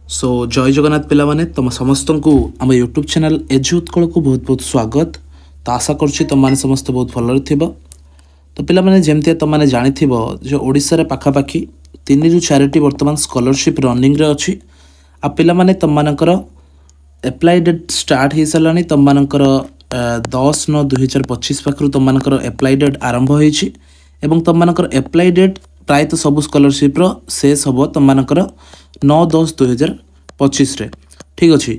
सो जय जगन्नाथ पिला माने तुम समस्त को आम यूट्यूब चैनल एजु उत्कल को बहुत बहुत स्वागत। तो आशा करुँच तुम मैंने समस्त बहुत भल थो। तो पिला माने जमती तुम मैंने जानी जो ओडिशा रे पाखापाखी 3 ରୁ 4टी वर्तमान स्कॉलरशिप रनिंग रे अच्छी आ पिला माने तुम मानकर एप्लाई डेट स्टार्ट हो सारा तुम मानकर 10/9/2025 पाखु तुम मानकर एप्लाई डेट आरंभ होइछि एवं तुम मानकर एप्लाई डेट प्रायतः सब स्कॉलरशिप रो शेष हम तुम मानकर 9/10/2025 रे ठीक अच्छे।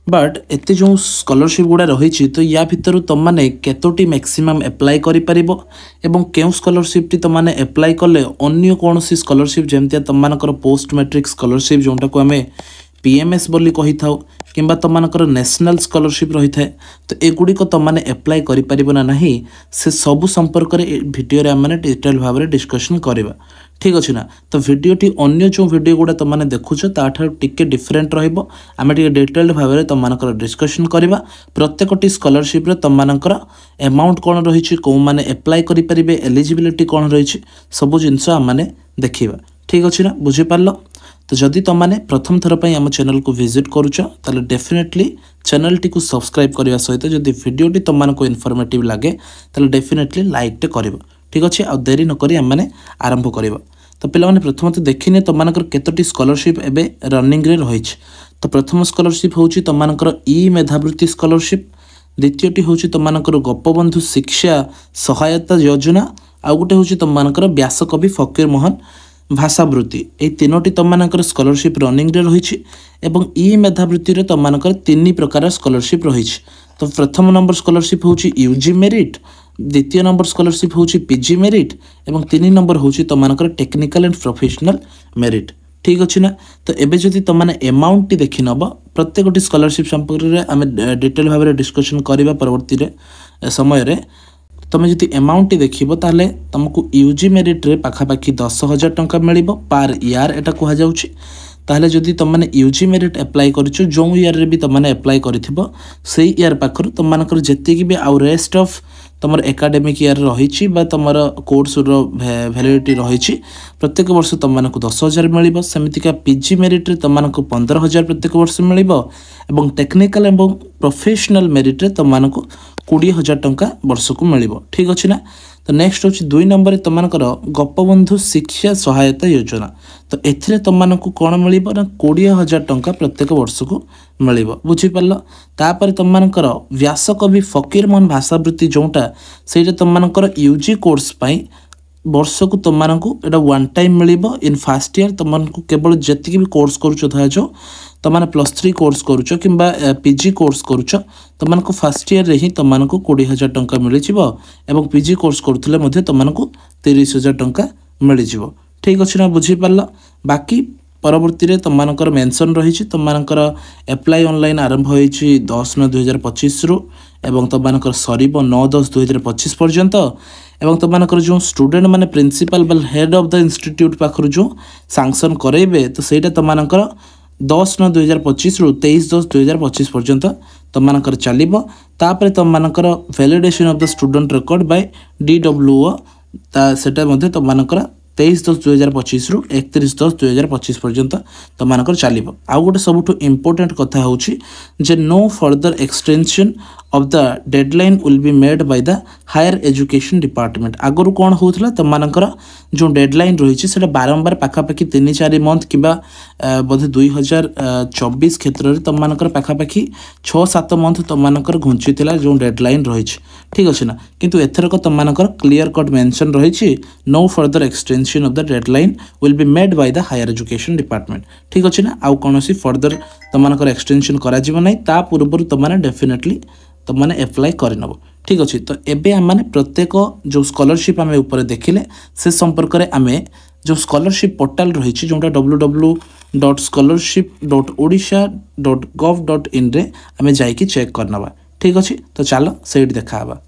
बट एत जो स्कॉलरशिप गुड़ा रही तो या भितर तुम मैंने केतोटी मैक्सिमम एप्लाई करिपरिबो एवं केउ स्कॉलरशिप टी तुम मैंने एप्लाई कले अन्य कौन सी स्कॉलरशिप जमती तुम मानकर पोस्ट मैट्रिक स्कॉलरशिप जोटा को आम पीएमएस बोली कही था कि तुम मानकर नेशनल स्कॉलरशिप रही है तो एगुड़िक तुम मैंने एप्लाई करिपरिबो ना नहीं से सबू संपर्क में वीडियो रे आम डिटेल भाव में डिस्कशन करवा ठीक अच्छे ना। तो वीडियोटी अन्य जो वीडियो गुड़ा तुम मैंने देखुच ताठार टिके डिफरेंट रहिबो आम टिके डिटेल्ड भाव में तुम मानकर डिस्कशन करवा प्रत्येकटी स्कॉलरशिप रे तुम मानकर अमाउंट कौन रही कौ माने एप्लाई करिपरिबे एलिजिबिलिटी कौन रही सबू जिनस आम माने देखिबा ठीक अच्छे ना बुझीपार। तो जदि तुम मैंने प्रथम थर पर आम चैनल को विजिट करुच ताले डेफिनेटली चैनल टी को सब्सक्राइब करने सहित जदि वीडियोटी तुम मानक इनफॉर्मेटिव लगे ताले डेफिनेटली लाइक टे कर ठीक अच्छे आ देरी नक आम आरंभ करवा। तो पिला माने प्रथम तो देखिने तुम मानकर केतोटी स्कॉलरशिप एबे रनिंग रे रही। तो प्रथम स्कॉलरशिप होची तुम मानकर ई मेधावृत्ति स्कॉलरशिप, द्वितीयटी होची तुम मानकर गोपबंधु शिक्षा सहायता योजना आ गोटे होची तुम मानकर व्यासकवि फकीर मोहन भाषावृत्ति ये तीनोटी तुम मानकर स्कॉलरशिप रनिंग रे रही एवं ई मेधावृत्ति रे तुम मानकर 3 प्रकार स्कॉलरशिप रही। तो प्रथम नंबर स्कॉलरशिप होची यूजी मेरिट, द्वितीय नंबर स्कॉलरशिप होची पीजी मेरिट एवं 3 नंबर होची तुम मानकर टेक्निकल एंड प्रोफेशनल मेरिट ठीक अच्छे ना। तो एबे जदि तुम माने अमाउंट टी देखि नब प्रत्येकटी स्कॉलरशिप संपर्क में आम डिटेल भाव में डिस्कशन करवा परवर्ती समय रे तुम जब अमाउंट टी देखो ताले तुमको यूजी मेरिट रे पाखापाखि 10,000 टंका मिल पार इयर एटा कहुच्छी। ताहले जदि तुम मैंने यूजी मेरिट एप्लाई करिछु जो ईयर रे भी तुम मैंने एप्लाई करिथिबो सेई ईयर पाखर तुम मानकर जेतिकी भी आउ रेस्ट ऑफ तुम एकाडेमिक ईयर रही तुम कोर्स वैलिडिटी रही प्रत्येक वर्ष तुम मानक 10,000 मिल सेमतिका पीजी मेरिट रे तुम मानक 15,000 प्रत्येक वर्ष मिल एवं टेक्निकल एवं प्रोफेशनल मेरिट रे तुम मानक 20,000 टंका वर्ष को मिल ठीक अच्छे ना। तो नेक्स्ट हूँ 2 नंबर तुम मानकर गोपबंधु शिक्षा सहायता योजना। तो एथिरे तुम मानक कौन मिल 20,000 टंका प्रत्येक वर्ष को मिल बुझीपार। तापर तुम मानकर व्यासकवि फकीर मोहन भाषावृत्ति जोटा से तुम मानकर यूजी कोर्स पाई वर्ष को तुम मानक एटा 1 टाइम मिल इन फास्ट ईयर तुम मानक केवल जी भी कोर्स करो तुम मैंने +3 कोर्स करुच कि पीजी कोर्स करुच तुम मानक फास्ट ईयर रे ही तुम मानक 20,000 टंका मिल एवं पीजी कोर्स करुले तुम मानक 30,000 टंका मिल ठीक अच्छे ना बुझीपार। बाकी परवर्ती तुम मानकर मेंशन रही तुम मानकर एप्लाई ऑनलाइन आरंभ हो 10/9/2025 रु एवं तुम मानकर सर 9/10/2025 पर्यंत एवं तुम मानकर जो स्टूडेंट माने प्रिंसिपल बल हेड ऑफ द इंस्टीट्यूट पाखर जो सैंक्शन करेबे तो सेटा तुम मानकर 10/9/2025 रु 23/10/2025 पर्यंत तुम मानकर चलिबो। तापर तुम मानकर validation of the student record by DWO सेटा मध्ये तुम मानकर 23/10/2025 रु 31/10/2025 पर्यंत तुम मानकर चलिबो। आउ गोटे सबुठु इंपोर्टेंट कथा होची जे no further extension of the deadline will be made by the higher education department. आगरु कौन होउथला तुम मानकर जो डेडलाइन रही है बारंबार पाखापाखि 3-4 मंथ कि बोधे 2024 क्षेत्र में तुम मानकर पाखापाखि 6-7 मंथ तुम मानकर घुंची जो डेडलाइन रही ठीक अच्छे ना। किंतु एथरक तुम मानकर क्लियर कट मेंशन रही no further extension of the deadline will be made by the higher education department ठीक अच्छे ना। आउ कौन फर्दर तुम मानकर एक्सटेंशन करा ना ता पूर्व तुम मैंने डेफिनेटली तुम मैंने एप्लाई करनब ठीक अच्छे। तो एबे आम मैंने प्रत्येक जो स्कॉलरशिप आम ऊपर देखिले से संपर्क में आम जो स्कॉलरशिप पोर्टाल रही जोटा www.scholarship.odisha.gov.in रे आम जाइए चेक करनबा ठीक अच्छे। तो चलो से देखा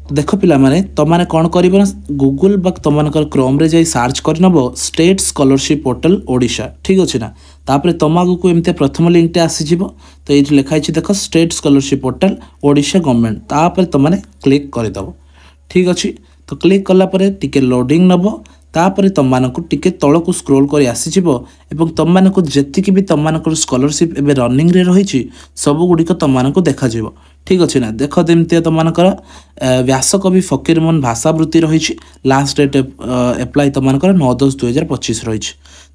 देख पिला माने तुम मैंने कौन कर गूगल बा तुम मानकर क्रोम रे जाई सर्च करनब स्टेट स्कॉलरशिप पोर्टल ओडिशा ठीक अच्छे ना। तापर तुम आग को एमती प्रथम लिंक टे आसीज तो ये लिखाई देख state scholarship portal Odisha government तापर तुम मैंने क्लिक करदेव ठीक अच्छे। तो क्लिक कलापर टिके लोडिंग नब तापर तुमको टिके तल को स्क्रोल कर आसीजिव एवं तुमको जी भी तुम स्कॉलरशिप एवं रनिंग रे रही सबुगुड़िक तुमको देखा ठीक अच्छे ना देख जमी तुमकर व्यासकवि फकीरमोहन भाषावृत्ति रही लास्ट डेट एप्लाई तुमको 9/10/2025 रही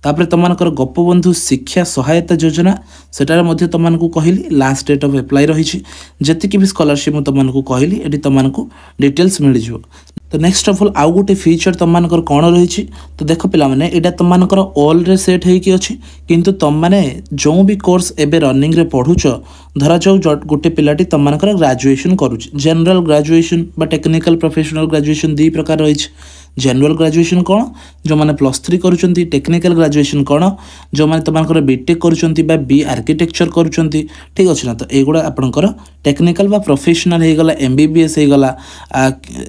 तापर तुमको गोपबंधु शिक्षा सहायता योजना सेटार मध्य तुमको कहली लास्ट डेट ऑफ एप्लाई रही जी भी स्कॉलरशिप तुमको कहली ये तुमको डिटेल्स मिल जाव तो नेक्स्ट ऑफ ऑल आउ गोटे फीचर तुमको कौन रही तो देख पे यहाँ तुमको ऑल रे सेट होगी अच्छी किंतु तुमने जो भी कोर्स एबे रनिंग रे पढ़ुच धरा जाऊ गोटे पिलाटी तुमको ग्रेजुएशन करुच जनरल ग्रेजुएशन बा टेक्निकल प्रोफेशनल ग्रेजुएशन दी प्रकार रही जनरल ग्रेजुएशन कौन जो मैंने +3 करुँच टेक्निकल ग्रेजुएशन कौन जो मैंने तुमको बीटेक करुँच बी आर्किटेक्चर करुँच ठीक अच्छे ना तो युवा आपंकर टेक्निकल बा प्रोफेशनल होगला MBBS होगला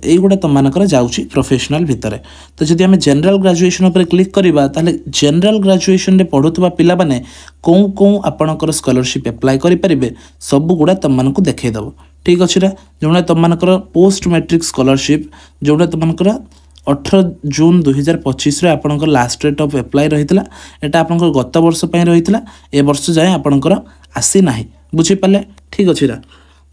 युवा तुमको जाऊँगी प्रोफेशनल भितर तो जब आम जनरल ग्रेजुएशन पर क्लिक करवा ताले जनरल ग्रेजुएशन रे पढ़ुवा पिला माने कौन कौन आपणकर स्कॉलरशिप एप्लाई करें सब गुड़ा तुमको देखईदेव ठीक अच्छे ना जो तुमको पोस्ट मैट्रिक स्कॉलरशिप जोटा तुमको 18 जून 2025 आपंकर लास्ट डेट ऑफ एप्लाई रही है आपंकर गत वर्ष रही ए वर्ष जाए आपंकर आसी ना बुझीपारे ठीक अच्छे ना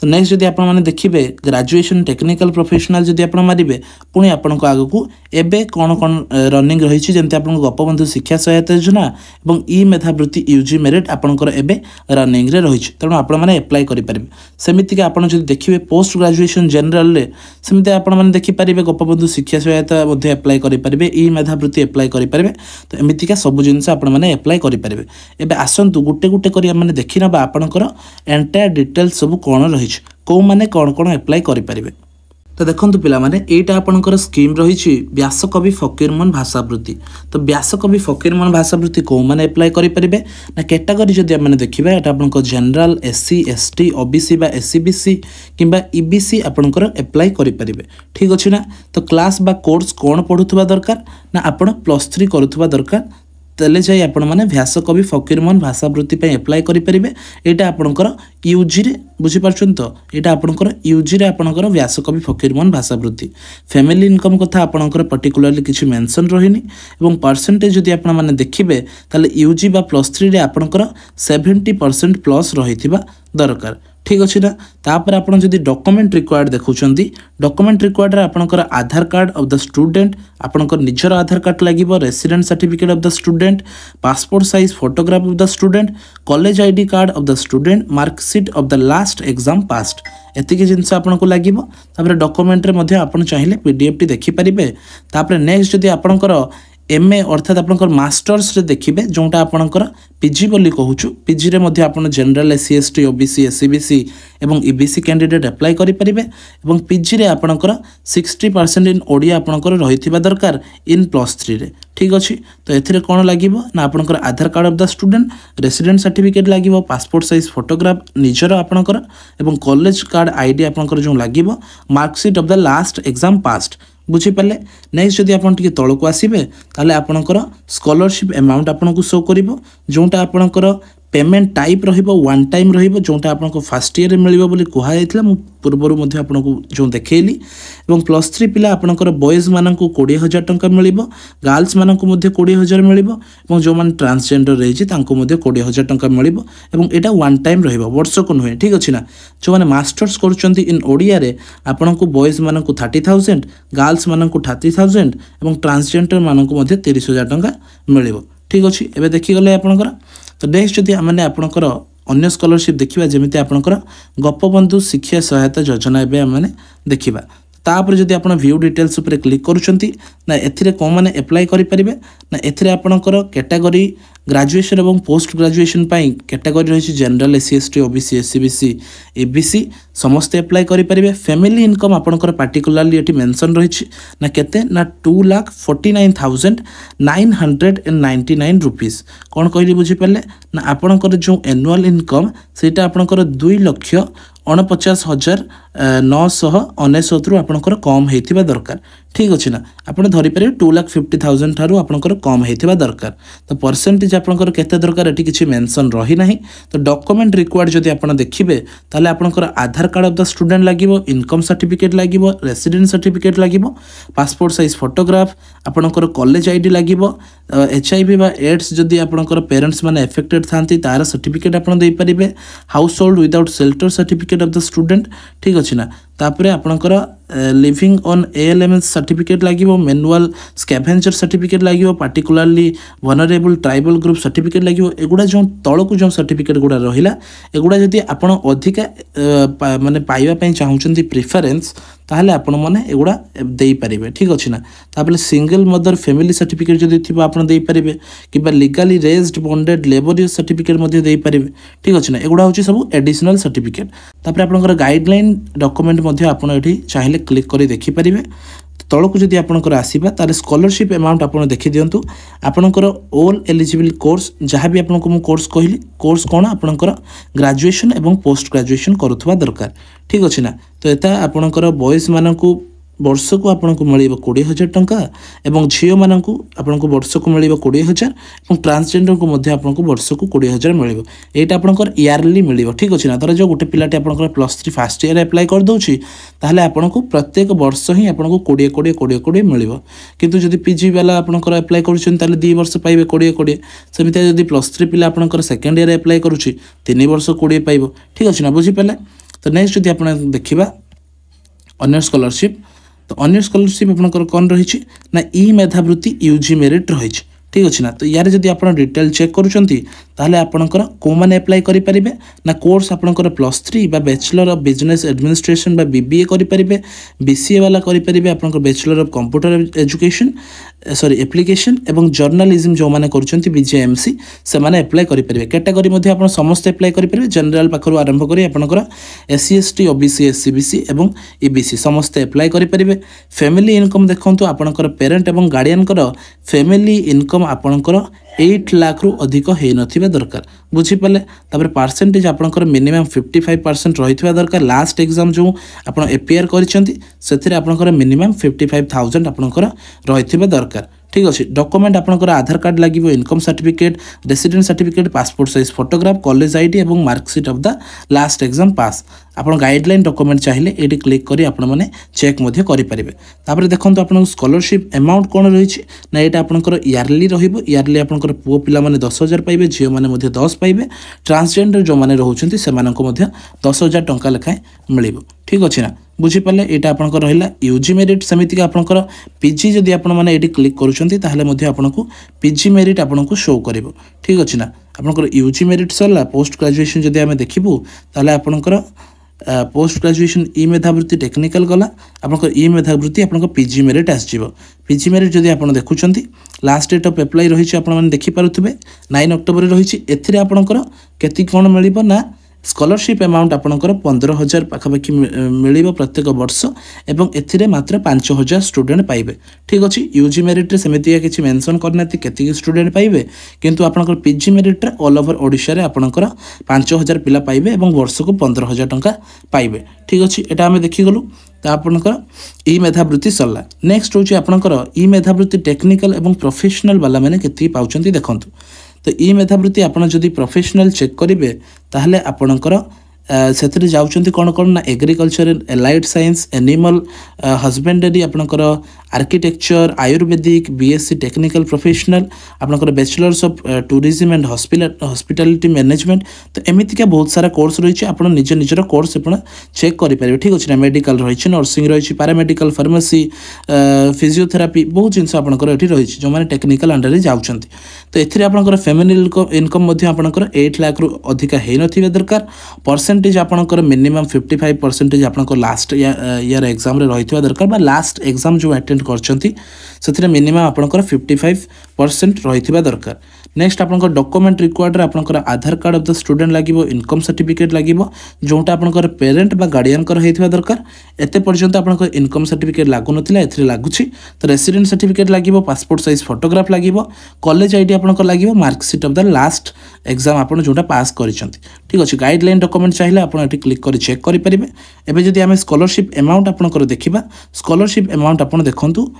तो नेक्स्ट जदि आप देखिए ग्रेजुएशन टेक्निकल प्रोफेशनल जदि आप मारे पुणी आपण आगू एबे कौन कौन रनिंग रही जमी आप गोपबंधु शिक्षा सहायता योजना और ई मेधावृत्ति UG मेरिट आपंकर एबे रनिंग रे रही तेणु आपण मैंने एप्लाई करेंगे सेमती आप देखिए पोस्ट ग्रेजुएशन जनरल सेमती आपने देखिपारे गोपबंधु शिक्षा सहायता एप्लाई करेंगे ई मेधावृत्ति एप्लाई करेंगे तो एमतीका सब जिनस आपने एप्लाई करेंगे एबे आसतु गोटे गोटे कर देखी ना आपंकर एंटायर डिटेल्स सब कौन रही कौ मैंने कौन कौन एप्लाई करेंगे तो देखो पिलामाने एटा आपणकर स्कीम रही व्यासकवि फकीरमोहन भाषावृत्ति तो व्यासकवि फकीरमोहन भाषावृत्ति कौ मैंने एप्लाई करेंगे ना कैटेगरी जदि आम देखा यहाँ आपंकर जनरल SC ST OBC बा SCBC किंबा EBC आपंकर एप्लाई करेंगे ठीक अच्छे ना तो क्लास बा कोर्स कौन पढ़ुवा दरकार ना आपण +3 करुवा दरकार तेले जाई आपण माने व्यासकवि फकीरमोहन भाषावृत्ति एप्लाई करेंगे यहाँ आपंकर UG रे बुझी पार्छन तो यहाँ आपंकर UG रे आपंकर व्यासकवि फकीरमोहन भाषावृत्ति फैमिली इनकम कथा आपंकर पर्टिकुलरली किसी मेंशन रहीनी एवं परसेंटेज जदि आपण माने देखिबे ताले UG बा +3 रे आपंकर 70% प्लस रहिथिबा दरकार ठीक अच्छे ना तापर आप डॉक्यूमेंट रिक्वायर्ड देखुंत डॉक्यूमेंट रिक्वायर्ड आपंकर Aadhaar card of the student आपंकर निजर आधार कार्ड लगे resident certificate of the student passport size photograph of the student college ID card of the student marksheet of the last exam passed एतिक जिनस आपको लगे document रे आप चाहिए PDF टी देखिपारे तापर नेक्स्ट जदि आपंकर MA अर्थात आपंकर मास्टर्स रे देखिए जोटा आपंकर PG बोली कहूँ PG रे आप general SC ST OBC SCBC एवं EBC कैंडिडेट एप्लाई करेंगे और PG रे आपंकर 60% इन ओडिया आपंकर रही दरकार इन +3 रे ठीक अच्छे तो एथिरे कौन लगे ना आपंकर Aadhaar card of the student resident certificate लगे पासपोर्ट साइज फोटोग्राफ निजर आपंकर एवं कॉलेज कार्ड ID आपंकर जो लगे marksheet of the last exam passed बुझीपारे नेक्स्ट जदि आप तल को आसबे ताले आपणकर स्कॉलरशिप अमाउंट आपको शो कर जोटा आपणकर पेमेंट टाइप वन टाइम जोटा आपको फर्स्ट ईयर मिल कहला पूर्वर आपको जो देखली और +3 पिला आपणकर बॉयज मान 20,000 टंका मिल गर्ल्स मान 20,000 मिल जो मैंने ट्रांसजेंडर रही 20,000 टंका मिल यहाँ वन टाइम वर्ष को नुहे ठीक अच्छे ना जो मैंने मास्टर्स कर इन ओडिया आपन को बॉयज मान 30,000 गर्ल्स मान 30,000 और ट्रांसजेंडर मान 30,000 टंका मिल ठीक अच्छे एवं देखीगले आपंकर तो नेक्स्ट जदि मैंने आपंकर अन्य स्कॉलरशिप देखा जमी आपंकर गोपबंधु शिक्षा सहायता योजना एवं देखा तापर जदि आप व्यू डिटेल्स उपर क्लिक करुँच ना एथिरे कौन मैंने एप्लाई करेंगे ना एथिरे आपंकर कैटेगरी ग्रेजुएशन और पोस्ट ग्रेजुएशन कैटेगरी रही general SC ST OBC SCBC EBC समस्त एप्लाई करेंगे फैमिली इनकम आपंकर पार्टिकुलरली ये मेंशन रही ना केते ना 2,49,999 रुपीज कौन कहली बुझीपारे ना आपंकर जो एनुअल इनकम सेटा आपंकर 2,49,000 999 आपणकर कम होइथिबा दरकार ठीक अछि ना आपण धरि पारे 2,50,000 ठारू आपणकर कम होइथिबा दरकार तो परसेंटेज आपणकर केते दरकार एटी किछि मेंशन रही नाही तो डॉक्यूमेंट रिक्वायर्ड जदि आपण देखिबे ताले आपणकर Aadhaar card of the student लागिवो इनकम सर्टिफिकेट लागिवो रेसिडेंट सर्टिफिकेट लागिवो पासपोर्ट साइज फोटोग्राफ आपणकर कॉलेज आईडी लागिवो HIV बा एड्स जदि आपणकर पेरेंट्स माने एफेक्टेड थांती तार सर्टिफिकेट आपण देई परिबे household without shelter certificate of the student ठीक अछि ना तापरे आपणकर लिविंग ऑन ALMS सर्टिफिकेट लागिवो मैनुअल स्कैवेंजर सर्टिफिकेट लागिवो particularly vulnerable tribal group certificate लागिवो एगुडा जो तळकु जो सर्टिफिकेट गुडा रहिला एगुडा जदि आपण अधिका माने पाइबा पई चाहुचंती प्रेफरेंस ताहले आपण माने एगुडा देई परिबे ठीक अछि ना तापले सिंगल मदर फैमिली सर्टिफिकेट जदि थिबा आपण देई परिबे किबा legally raised bonded labourers certificate मध्ये देई परिबे ठीक अछि ना एगुडा होची सब एडिशनल सर्टिफिकेट तापरे आपनकर गाइडलाइन डॉक्यूमेंट मध्ये आपण एठी चाहिले क्लिक करी देखि परिबे तळकु जदि आपनकर आसीबा तारे स्कॉलरशिप अमाउंट आपण देखि दियंतु आपनकर ऑल एलिजिबल कोर्स जहां भी आपनको मु कोर्स कहली कोर्स कोन आपनकर ग्रेजुएशन एवं पोस्ट ग्रेजुएशन करूथबा दरकार ठीक अछि ना तो एता आपनकर बॉयज मानकु वर्ष को आपको मिल 20,000 टंका एवं झील मानक आपको वर्ष को मिल 20,000 और ट्रांसजेंडर को आपको वर्ष को 20,000 मिल यहाँ आपंकर इयरली मिल ठीक अच्छे ना धर जो गोटे पिलाटे आप +3 फास्ट इयर एप्लाय कर दूसरी ताहले आपको प्रत्येक वर्ष ही आपको 20,000 मिल किंतु जदि PG वाला आपंकर एप्लाय कर 2 वर्ष पाइबे 20,000 सेमती जदि +3 पिला आपंकर सेकेंड इयर एप्लाय करुच्ची 3 वर्ष 20 पाइब ठीक अच्छे ना बुझीपारे तो नेक्स्ट जदि आप देखा अन्य स्कॉलरशिप तो अन्य स्कॉलरशिप आपनकर कौन रही ना ई मेधावृत्ति UG मेरिट रही ठीक अच्छे ना तो यार जदि आप डिटेल चेक करुँच ताहले आपनकर को माने अप्लाई करि परिबे ना कोर्स आपनकर +3 बा बैचलर ऑफ बिजनेस एडमिनिस्ट्रेशन बा BBA करि परिबे BCA वाला करि परिबे आपनकर bachelor of computer education sorry application एवं जर्नलिज्म जो माने करूछंती BJMC से माने अप्लाई करि परिबे कैटेगरी मध्ये आपण समस्त अप्लाई करि परिबे जनरल पाखरु आरंभ करी आपनकर SC ST OBC SC BC एवं EBC समस्त अप्लाई करि परिबे फैमिली इनकम देखंतु आपनकर पेरेंट एवं गार्डियन कर फैमिली इनकम आपनकर 8 लाख रु अधिक है नथिबा दरकार बुझीपारे तापर परसेंटेज आपनकर मिनिमम 55% रहिथिबा दरकार लास्ट एग्जाम जो आपण APR करिसेंती सेथिरे आपनकर मिनिमम 55,000 आपनकर रहिथिबा दरकार ठीक अच्छे डॉक्यूमेंट आपनकर आधार कार्ड लगे income certificate resident certificate passport size photograph college ID और marksheet of the last exam pass आपन गाइडलाइन डॉक्यूमेंट चाहिए ये क्लिक करी आपण माने चेक मध्य करि परिबे तापर देखंतु आपन स्कॉलरशिप अमाउंट कोन रही ना ये आपनकर इयरली रहिबो इयरली आपनकर पुओ पिला माने 10,000 पाइबे झियो माने मध्य 10 पाइबे ट्रांसजेंडर जो माने रहउछंती से मानको मध्य 10,000 टंका लेखाए मिलिबो ठीक अच्छे ना बुझीपारे यहाँ आपंकर रहा UG मेरिट सेमती आपंकर PG जदि आपण मैंने ये क्लिक करुँच आपको PG मेरिट आपको शो कर ठीक अच्छे ना आपंकर UG मेरिट सरला पोस्ट ग्रेजुएशन जदि आम देखू ताले आपंकर पोस्ट ग्रेजुएशन ई मेधावृत्ति टेक्निकल गला आपंकर ई मेधावृत्ति आपंकर PG मेरिट आसजिवो PG मेरिट जदि आप देखुंत लास्ट डेट ऑफ अप्लाई रही आपने देखिपे 9 अक्टोबर रही एथिरे आपंकर केति कौन मिल ना स्कॉलरशिप अमाउंट आपनकर 15,000 पाखापाखि मिल प्रत्येक वर्ष एवं एथिरे मात्र 5,000 स्टूडेंट पाइबे ठीक अच्छे UG मेरिट सेमती किसी मेंशन करना केतिक स्टूडेंट पाइबे किंतु आपनकर PG merit all over Odisha रे आपनकर 5,000 पिला पाइबे एवं वर्ष को 15,000 टंका पाइबे ठीक अच्छे एटा आमे देखिगलु तो आपनकर ई मेधावृत्ति सरला नेक्स्ट होची आपनकर ई मेधावृत्ति टेक्निकल एवं प्रोफेशनल वाला माने केति पाउचंती देखंतु तो ई मेधावृत्ति आपन जदि प्रोफेशनल चेक करेंगे ताहले आपणकर से जाऊँच कौन कौन ना agriculture allied science animal husbandry आपणकर architecture Ayurvedic BSc technical professional आपणकर bachelors of tourism and hospitality management तो एमतीका बहुत सारा कोर्स रही आप निज निजर कोर्स आप चेक करेंगे ठीक अच्छे ना मेडिकल रही नर्सिंग रही पारामेडिकल फार्मेसी फिजियोथेरापी बहुत जिन आपंकर ये रही जो मैंने टेक्निकल अंडर जाऊँच तो ये आपंकर फैमिली इनकम आपंकर 8 लाख रु अधिका हो दरकार परसेंटेज आपंकर मिनिमम 55% आपंकर लास्ट ईयर एग्जाम रही दरकार लास्ट एग्जाम जो अटेंड करछंती मिनिमम आपंकर 55% रही दरकार नेक्स्ट आपन डॉक्यूमेंट रिक्वायर्ड आपन आधार कार्ड ऑफ द स्टूडेंट लगे इनकम सर्टिफिकेट लगे जोटा आपन पेरेंट बा गार्डियन होता दरकार एते पर्यंत आपन इनकम सर्टिफिकेट लागू नथिला एथरे लागुछि तो रेसिडेंट सर्टिफिकेट लगे पासपोर्ट साइज फोटोग्राफ लगे कॉलेज आईडी आपन लगे marksheet of the last exam आपन जोटा पास करिसंती ठीक अछि गाइडलाइन डॉक्यूमेंट चाहिए आपन एटी क्लिक करी चेक करि परिबे एबे जदि आमे स्कॉलरशिप अमाउंट आपन देखिबा स्कॉलरशिप अमाउंट आपन देखंतु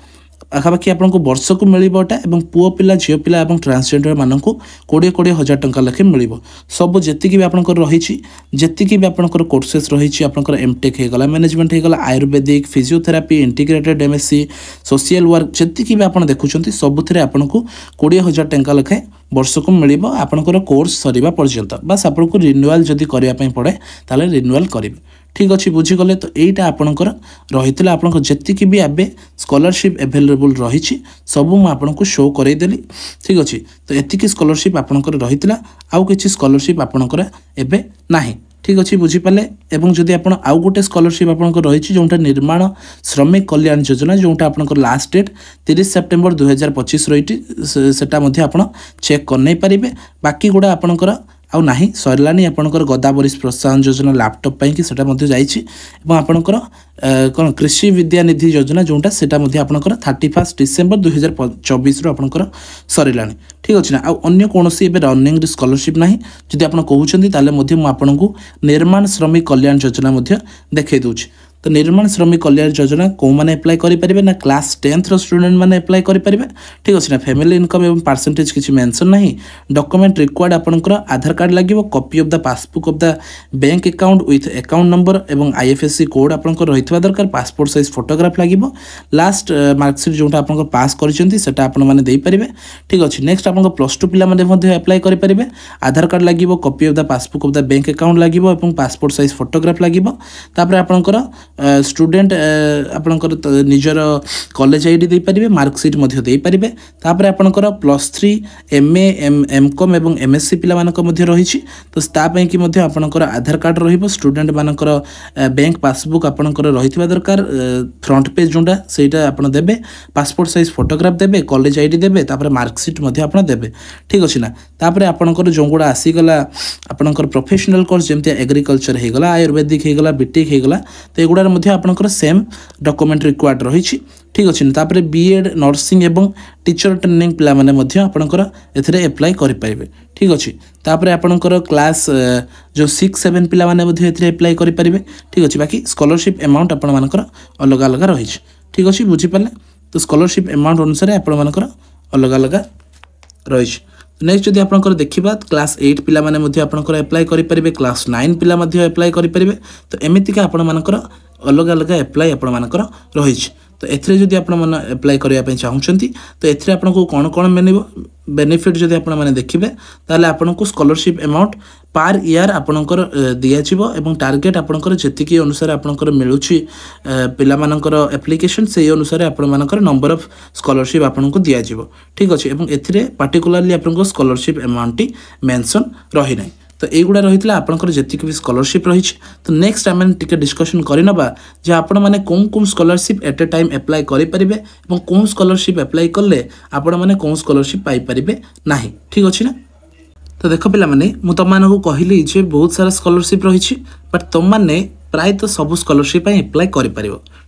आखापाखि आपको वर्ष को मिलटा और पुओ पिला झील पिला और ट्रांसजेंडर मानक 20,000 टंका लेखे मिल सब जी भी आपंकर रही जी भी आपंकर कोर्सेस रही आपंकर एमटेक होगा मैनेजमेंट होगा Ayurvedic physiotherapy integrated MSc social work जी भी आप देखुं सबुथे आपको 20,000 टंका लेखे वर्ष को मिल आपंकर कोर्स सरीबा पर्यंत बस आपको रिन्यूआल जदि करने पड़े ताले रिन्यूआल करेंगे ठीक अच्छे बुझीगले तो यहीटा आपंकर रही आपंकर जी भी एवं स्कॉलरशिप एवेलेबल रही सबू मुझे शो करदेली ठीक अच्छे तो एतिकी स्कॉलरशिप आपंकर रही आउ कि स्कॉलरशिप आपंकर एवं ना ठीक अच्छे बुझीपारे और जदि आप आउ गोटे स्कॉलरशिप आपंकर रही जोटा निर्माण श्रमिक कल्याण योजना जोटा आपंकर लास्ट डेट 30 सेप्टेम्बर 2025 रही आप चेक कर पारे बाकी गुड़ा आपंकर आउ ना सरलानी आपंकर गदावरीश प्रोत्साहन योजना लैपटॉप कि आपंकर कौन कृषि विद्यानिधि योजना जोटा से आपंकर 31 डिसेम्बर 2024 आपंकर सरला ठीक अच्छे ना आउ कौन रनिंग स्कॉलरशिप ना जदि आप कहते आपको निर्माण श्रमिक कल्याण योजना देखई दूँ तो निर्माण श्रमिक कल्याण योजना कौ मैंने एप्लाई करेंगे ना क्लास 10th स्टूडेंट मैंने एप्लाई करेंगे ठीक अच्छे ना फैमिली इनकम एवं परसेंटेज किसी मेंशन ना डॉक्यूमेंट रिक्वायर्ड आपंकर आधार कार्ड लगे copy of the passbook of the bank account with account number एवं आईएफएससी कोड आपंकर रही दरकार पासपोर्ट साइज फोटोग्राफ लगे लास्ट मार्कशीट जोटा आप पास करते आपने ठीक अच्छे नेक्स्ट आप +2 पिला एप्लाई करेंगे आधार कार्ड लगे copy of the passbook of the bank account लगे पासपोर्ट साइज फोटोग्राफ लगे आपंकर स्टूडेंट आपंकर निजर कॉलेज आईडी दे पारिबे मार्कशीट मध्य दे पारिबे तापर आपंकर +3 एमए एमकॉम एवं एमएससी पिला मानक मध्य रही तो ता पई कि मध्य आपंकर आधार कार्ड रहिबो स्टूडेंट मानकर बैंक पासबुक आपंकर रहितबा दरकार फ्रंट पेज जोंडा सेटा आपन देबे पासपोर्ट साइज फोटोग्राफ देबे कॉलेज आईडी देबे तापर मार्कशीट मध्य आपन देबे ठीक अछि ना तापर आपंकर जोंगुडा आसी गला आपंकर प्रोफेशनल कोर्स जेमते एग्रीकल्चर हे गला आयुर्वेदिक हे गला बीटेक हे गला तो एगुड़ा आपंकर सेम डॉक्यूमेंट रिक्वायर्ड रही ठीक अच्छे तापर बीएड नर्सिंग एवं टीचर ट्रेनिंग पिला माने मध्य आपंकर एथिरे अप्लाई करेंगे ठीक अच्छे तापर आपंकर क्लास जो 6-7 पिला माने मध्य एथिरे अप्लाई करेंगे ठीक अच्छे बाकी स्कॉलरशिप अमाउंट आपण मानकर अलग अलग रही ठीक अच्छे बुझीपारे तो स्कॉलरशिप अमाउंट अनुसार आपण मानकर अलग अलग रही नेक्स्ट जदि आपंकर देखा क्लास 8 पिला माने मध्य आपंकर अप्लाई करेंगे क्लास 9 पिला मध्य अप्लाई करेंगे तो एमतीका आपण मानकर अलग अलग अप्लाई आपण मानकर रही तो एथिरे जदि आपण माने अप्लाई करबा चाहूछंती तो एथिरे आपनको कौन कौन बेनिफिट जदि आपण माने देखिबे ताले आपनको स्कॉलरशिप अमाउंट पर ईयर आपणकर दियाजिबो एवं टार्गेट आपणकर जेतिकी अनुसार आपणकर मिलुछि पिला मानकर एप्लिकेशन से अनुसार आपण मानकर नंबर ऑफ स्कॉलरशिप आपनको दियाजिबो ठीक अछि एवं एथिरे पार्टिकुलरली आपनको स्कॉलरशिप अमाउंट मेंशन रही नै तो युवा रही आपंकर जी भी स्कॉलरशिप रही तो नेक्स्ट आम टे डिस्कसन करनबा जे आपण मैंने कौन कौन स्कॉलरशिप एट ए टाइम एप्लाई करेंगे और कौन स्कॉलरशिप एप्लाई कले आपण मैंने कौन स्कॉलरशिप पाइपर ना ठीक अच्छे ना तो देख पे मुझे तुमको कहली जे बहुत सारा स्कॉलरशिप रही बट तुमने प्रायतः सब स्कॉलरशिप एप्लाई कर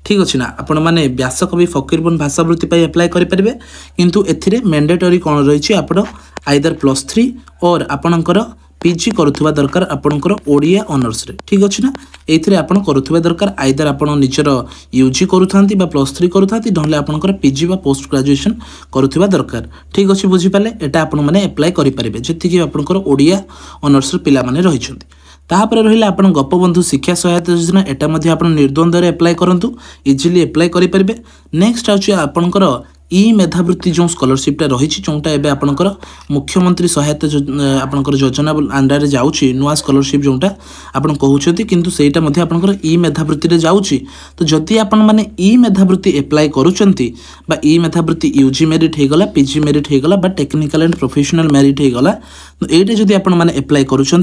ठीक अच्छे ना आपण मैंने व्यासकवि फकीरमोहन भाषावृत्ति एप्लाई करेंगे किंतु एथिरे मैंडेटरी कौन रही आप आइदर +3 और आपणकर पीजी करुवा दरकार आपणकर ओडिया ऑनर्स रे ठीक अच्छे ना ये आप करुवा दरकार आइदर आप निजर यूजी करूँ +3 करूँ ना आपणकर पीजी बा पोस्ट ग्रेजुएशन करुवा दरकार ठीक अच्छे बुझीपारे एटा आपण मैंने एप्लाई करेंगे जी आपणकर ओडिया ऑनर्स पिला माने रही तापर रहा आप गोपबंधु शिक्षा सहायता योजना एटा आप निर्द्वंद्व एप्लाई करूँ इजिली एप्लाई करेंगे नेक्स्ट आपणकर ई मेधावृत्ति जो स्कॉलरशिपटा रही जोटा एवं आपणकर मुख्यमंत्री सहायता आपणकर योजना अंडर जाऊँगी नुआ स्कॉलरशिप जोटा आपन कहते किंतु सेटा आपणकर ई मेधावृत्ति जाऊँगी तो जदि आपण मैंने ई मेधावृत्ति एप्लाई करुँच ई मेधावृत्ति यूजी मेरिट होगला पीजी मेरिट होगला बा टेक्निकल एंड प्रोफेशनल मेरिट होगला तो ये जदि आपण मैंने एप्लाई करुँच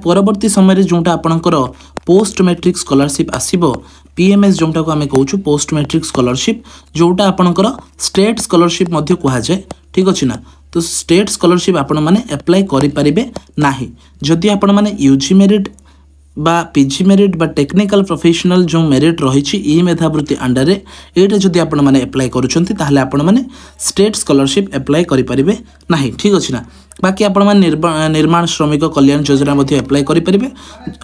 परवर्ती समय जोटा आपणकर पोस्ट मैट्रिक स्कॉलरशिप आसीबो पीएमएस जोटा को आम कहूँ पोस्ट मैट्रिक स्कॉलरशिप जोटा आपणकर स्टेट स्कॉलरशिप कहुए ठीक अच्छे ना तो स्टेट स्कॉलरशिप आपण माने अप्लाई करि परिबे नाही जदि आपण माने यूजी मेरिट बा पीजी मेरिट बा टेक्निकल प्रोफेशनल जो मेरिट रही ई मेधावृत्ति अंडर ये जदि आपण माने अप्लाई करूछंती ताहले आपण माने स्टेट स्कॉलरशिप अप्लाई करि परिबे नाही ठीक अछि ना बाकी आपण माने निर्माण श्रमिक कल्याण योजना मध्ये अप्लाई करि परिबे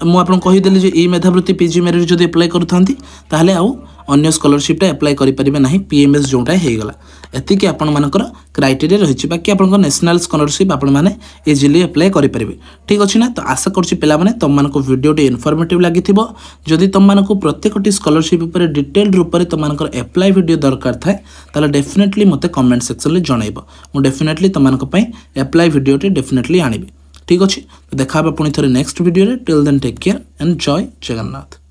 मु आपण कहि देली जे ई मेधावृत्ति पीजी मेरिट जदि अप्लाई करूथांती ताहले आउ अन्य स्कॉलरशिप अप्लाई करि परिबे नाही पीएमएस जोटा हे गला एतिके आपण मानकर क्राइटेरिया रही बाकी आपण नेशनल स्कॉलरशिप आपण माने इजिली अप्लाई करि परिबे ठीक अछि ना तो आशा करछि पिला माने तम मानको वीडियो टी इन्फॉर्मेटिव लागिथिबो जदि तम मानको प्रत्येकटी स्कॉलरशिप ऊपर डिटेल रूप रे तम मानकर अप्लाई वीडियो दरकार थाए ताले डेफिनेटली मते कमेंट सेक्शन रे जणाइबो मु डेफिनेटली तम मानको पई अप्लाई वीडियो टी डेफिनेटली आनिबी ठीक अछि तो देखा पुणी थरे नेक्स्ट वीडियो रे till then take care and जय जगन्नाथ।